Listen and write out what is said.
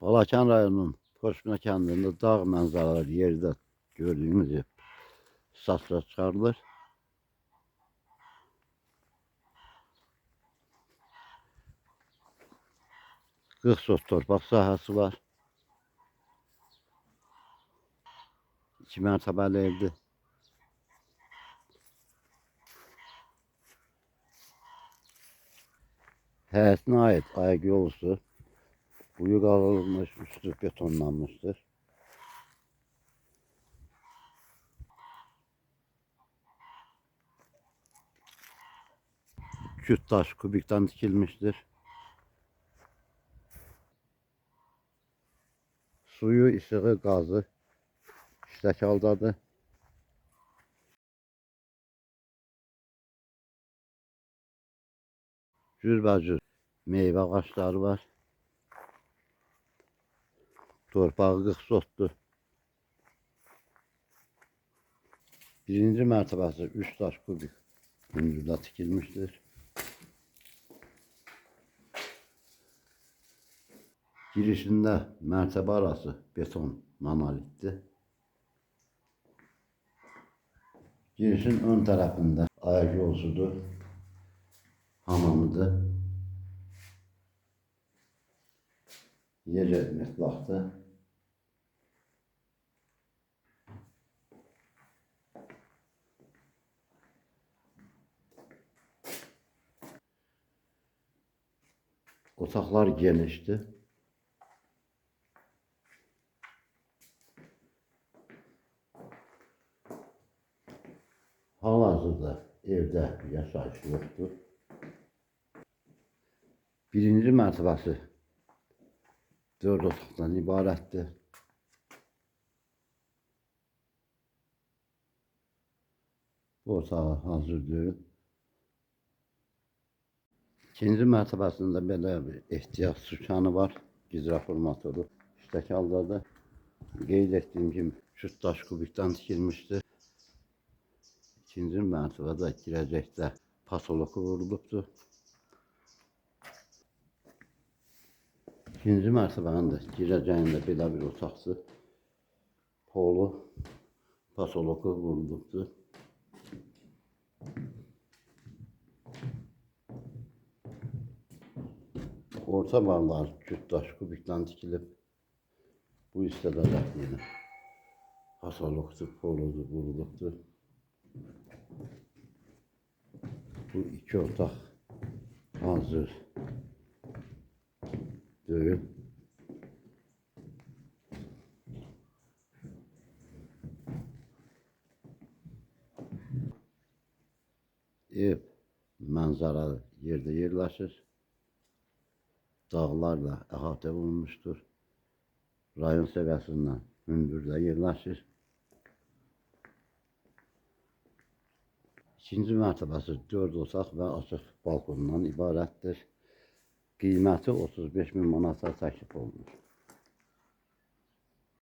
Balakən rayonunun Poşmina kəndində dağ mənzaralı yerdə gördüğünüz ev satışa çıxarılır. Qırx sot torpaq sahəsi var. 2 mərtəbəli evdir. Həyətinə aid ayaq yolusu buyu qaldırılmış, üstü betonlanmışdır. Küt daş kubikten dikilmiştir. Suyu, işığı, gazı iştikaldadır. Cürbəcür meyvə ağaçları var. Torpağı 40 sotdur. Birinci mərtəbəsi 3 daş kubik hündürlüğünde tikilmiştir. Girişində mərtəbə arası beton monolitdir. Girişin ön tərəfində ayaq yolsudur, hamamıdır. Yer metlaqdır. Otaqlar genişdir. Hal-hazırda evdə yaşayış yoxdur. Birinci mərtəbəsi 4 otaqdan ibarətdir. Bu otağı hazır deyil. İkinci mərtəbəsində belə bir ehtiyac sükanı var. Gidroformatoru iştikaldadır. Qeyd etdiyim kimi küt daş kubikdən tikilmişdir. İkinci mərtəbədə girəcəkdə patoloku vurulubdur. İkinci mərtəbənin də girəcəyində belə bir otaqdır. Polu patoloku vurulubdur. Orta barlar küt daş kubikdən tikilib. Bu hissədə də yenə patolokdur, poludur, vurulubdur. Bu iki otaq hazır deyil. Ev mənzaralı yerdə yerləşir. Dağlarla əhatə olunmuşdur. Rayon səviyyəsindən hündürdə yerləşir. İkinci mərtəbəsi 4 otaq və açıq balkondan ibarətdir. Qiyməti 35.000 manata təklif olunur.